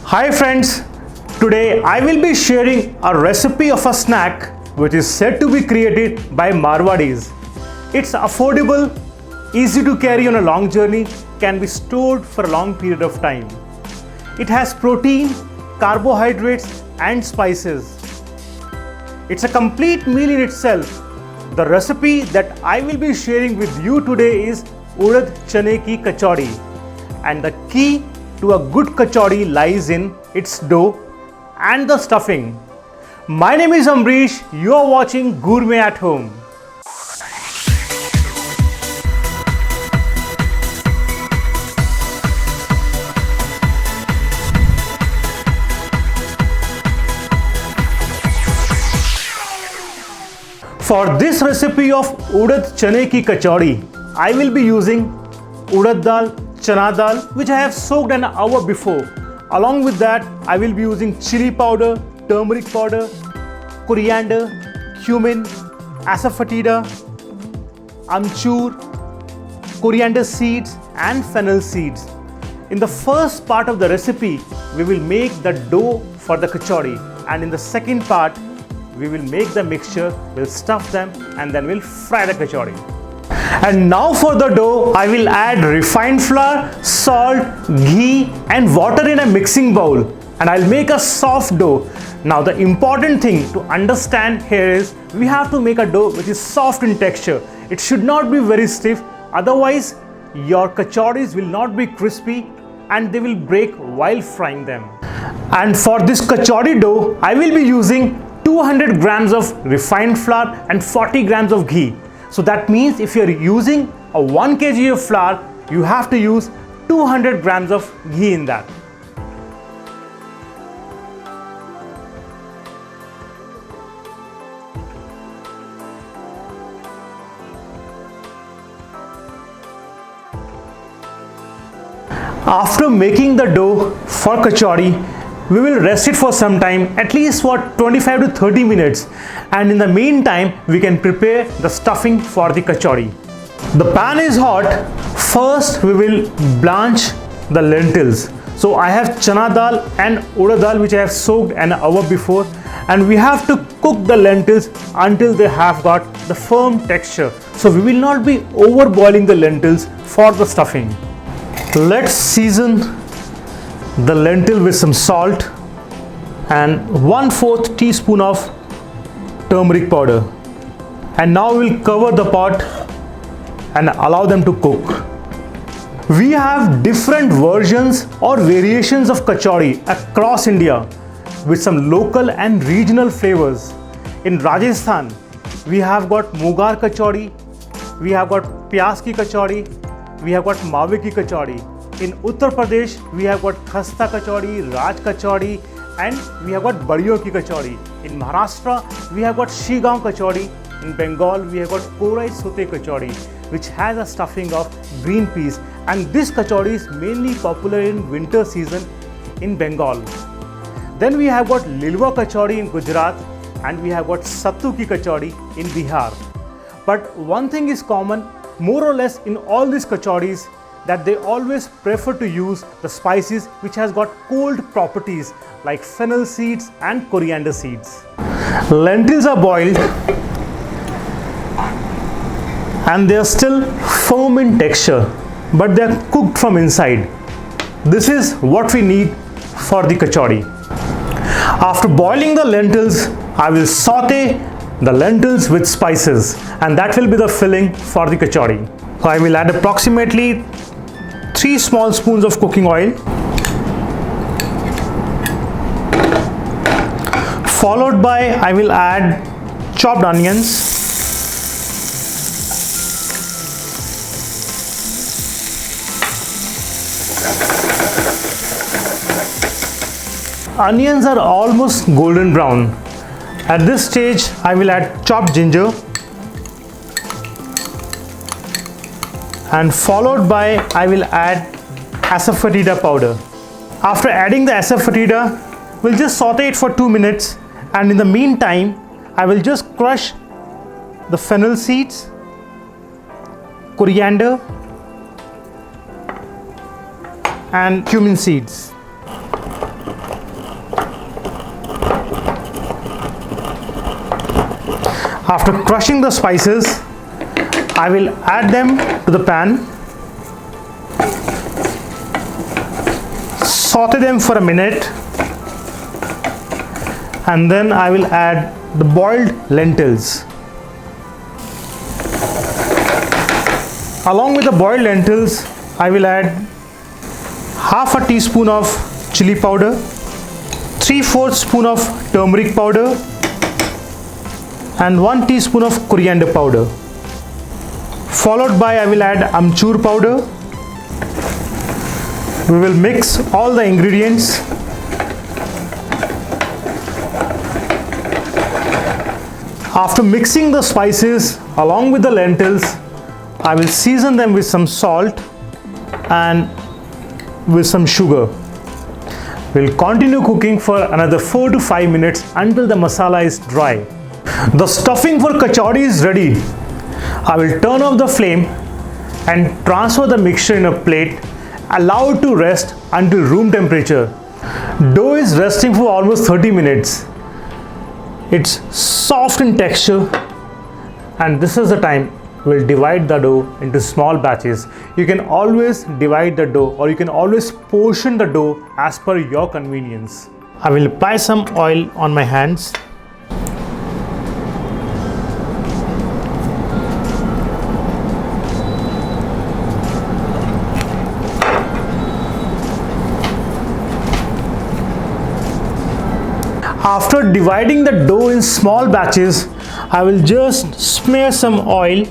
Hi friends, today I will be sharing a recipe of a snack which is said to be created by Marwadis. It's affordable, easy to carry on a long journey, can be stored for a long period of time. It has protein, carbohydrates and spices. It's a complete meal in itself. The recipe that I will be sharing with you today is Urad Chane ki Kachori, and the key to a good kachori lies in its dough and the stuffing. My name is Amrish, you are watching Gourmet at Home. For this recipe of Urad Chane ki Kachori, I will be using Urad dal, Chana dal, which I have soaked an hour before. Along with that, I will be using chili powder, turmeric powder, coriander, cumin, asafoetida, amchur, coriander seeds and fennel seeds. In the first part of the recipe, we will make the dough for the kachori, and in the second part, we will make the mixture, we'll stuff them and then we'll fry the kachori. And now for the dough, I will add refined flour, salt, ghee and water in a mixing bowl, and I'll make a soft dough. Now the important thing to understand here is we have to make a dough which is soft in texture. It should not be very stiff, otherwise your kachoris will not be crispy and they will break while frying them. And for this kachori dough, I will be using 200 grams of refined flour and 40 grams of ghee. So that means if you're using a 1 kg of flour, you have to use 200 grams of ghee in that. After making the dough for kachori, we will rest it for some time, at least for 25 to 30 minutes, and in the meantime we can prepare the stuffing for the kachori. The pan is hot. First we will blanch the lentils. So I have chana dal and urad dal which I have soaked an hour before, and we have to cook the lentils until they have got the firm texture. So we will not be over boiling the lentils for the stuffing. Let's season the lentil with some salt and 1/4 teaspoon of turmeric powder, and now we'll cover the pot and allow them to cook. We have different versions or variations of kachori across India with some local and regional flavors. In Rajasthan, we have got Mugar kachori, we have got Pyas ki kachori, we have got Mawe ki kachori. In Uttar Pradesh, we have got Khasta kachori, Raj kachori, and we have got Badiyon ki kachori. In Maharashtra, we have got Shigaon kachori. In Bengal, we have got Korai Sote kachori, which has a stuffing of green peas. And this kachori is mainly popular in winter season in Bengal. Then we have got Lilwa kachori in Gujarat, and we have got Sattu ki kachori in Bihar. But one thing is common, more or less in all these kachoris, that they always prefer to use the spices which has got cold properties like fennel seeds and coriander seeds. Lentils are boiled and they are still firm in texture, but they are cooked from inside. This is what we need for the kachori. After boiling the lentils, I will saute the lentils with spices, and that will be the filling for the kachori. So I will add approximately 3 small spoons of cooking oil, followed by I will add chopped onions, onions are almost golden brown. At this stage I will add chopped ginger, and followed by I will add asafoetida powder. After adding the asafoetida, we'll just saute it for 2 minutes, and in the meantime I will just crush the fennel seeds, coriander and cumin seeds. After crushing the spices, I will add them to the pan, saute them for a minute, and then I will add the boiled lentils. Along with the boiled lentils, I will add half a teaspoon of chili powder, 3/4 spoon of turmeric powder, and 1 teaspoon of coriander powder. Followed by I will add amchur powder. We will mix all the ingredients. After mixing the spices along with the lentils, I will season them with some salt and with some sugar. We'll continue cooking for another 4 to 5 minutes until the masala is dry. The stuffing for kachori is ready. I will turn off the flame and transfer the mixture in a plate. Allow it to rest until room temperature. Dough is resting for almost 30 minutes. It's soft in texture, and this is the time we'll divide the dough into small batches. You can always divide the dough, or you can always portion the dough as per your convenience. I will apply some oil on my hands. After dividing the dough in small batches, I will just smear some oil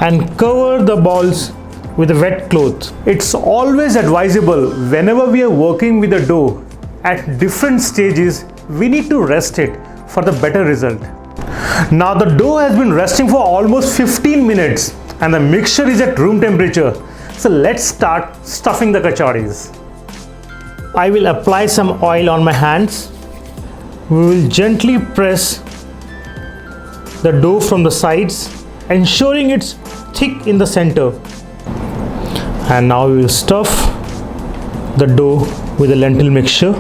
and cover the balls with a wet cloth. It's always advisable whenever we are working with the dough at different stages, we need to rest it for the better result. Now the dough has been resting for almost 15 minutes and the mixture is at room temperature. So let's start stuffing the kachoris. I will apply some oil on my hands. We will gently press the dough from the sides, ensuring it's thick in the center. And now we will stuff the dough with the lentil mixture.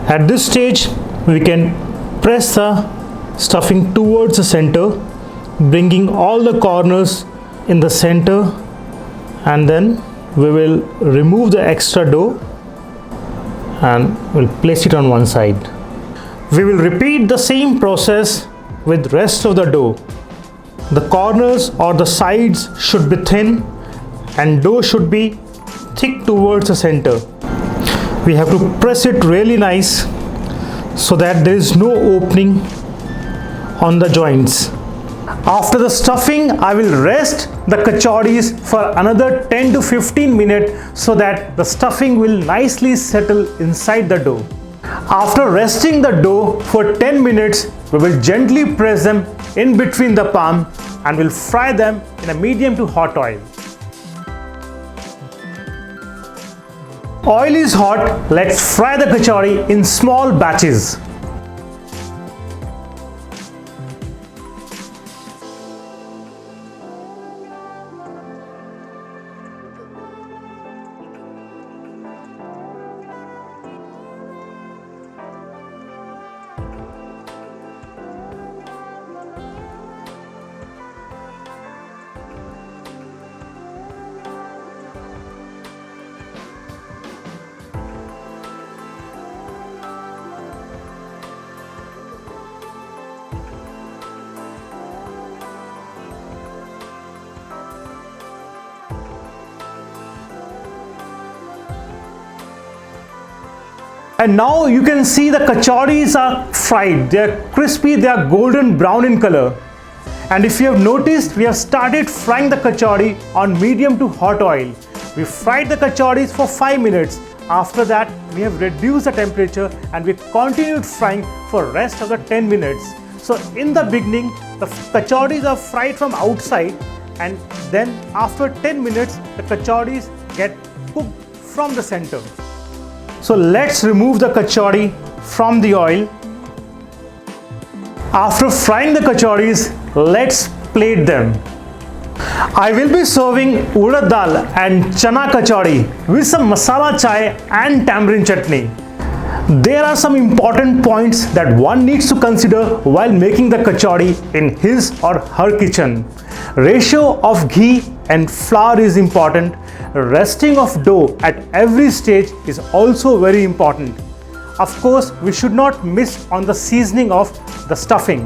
At this stage, we can press the stuffing towards the center, bringing all the corners in the center, and then we will remove the extra dough and we'll place it on one side. We will repeat the same process with rest of the dough. The corners or the sides should be thin and dough should be thick towards the center. We have to press it really nice so that there is no opening on the joints. After the stuffing, I will rest the kachoris for another 10 to 15 minutes so that the stuffing will nicely settle inside the dough. After resting the dough for 10 minutes, we will gently press them in between the palm and will fry them in a medium to hot oil. Oil is hot, let's fry the kachori in small batches. And now you can see the kachoris are fried. They are crispy, they are golden brown in color. And if you have noticed, we have started frying the kachori on medium to hot oil. We fried the kachoris for 5 minutes. After that, we have reduced the temperature and we continued frying for rest of the 10 minutes. So in the beginning, the kachoris are fried from outside, and then after 10 minutes, the kachoris get cooked from the center. So let's remove the kachori from the oil. After frying the kachoris, let's plate them. I will be serving urad dal and chana kachori with some masala chai and tamarind chutney. There are some important points that one needs to consider while making the kachori in his or her kitchen. Ratio of ghee and flour is important. Resting of dough at every stage is also very important. Of course, we should not miss on the seasoning of the stuffing.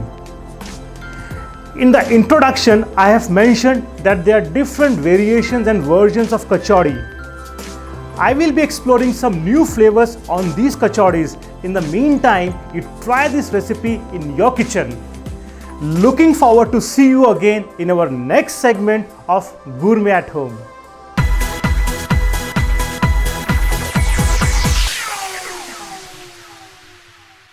In the introduction, I have mentioned that there are different variations and versions of kachori. I will be exploring some new flavors on these kachoris. In the meantime, you try this recipe in your kitchen. Looking forward to see you again in our next segment of Gourmet at Home.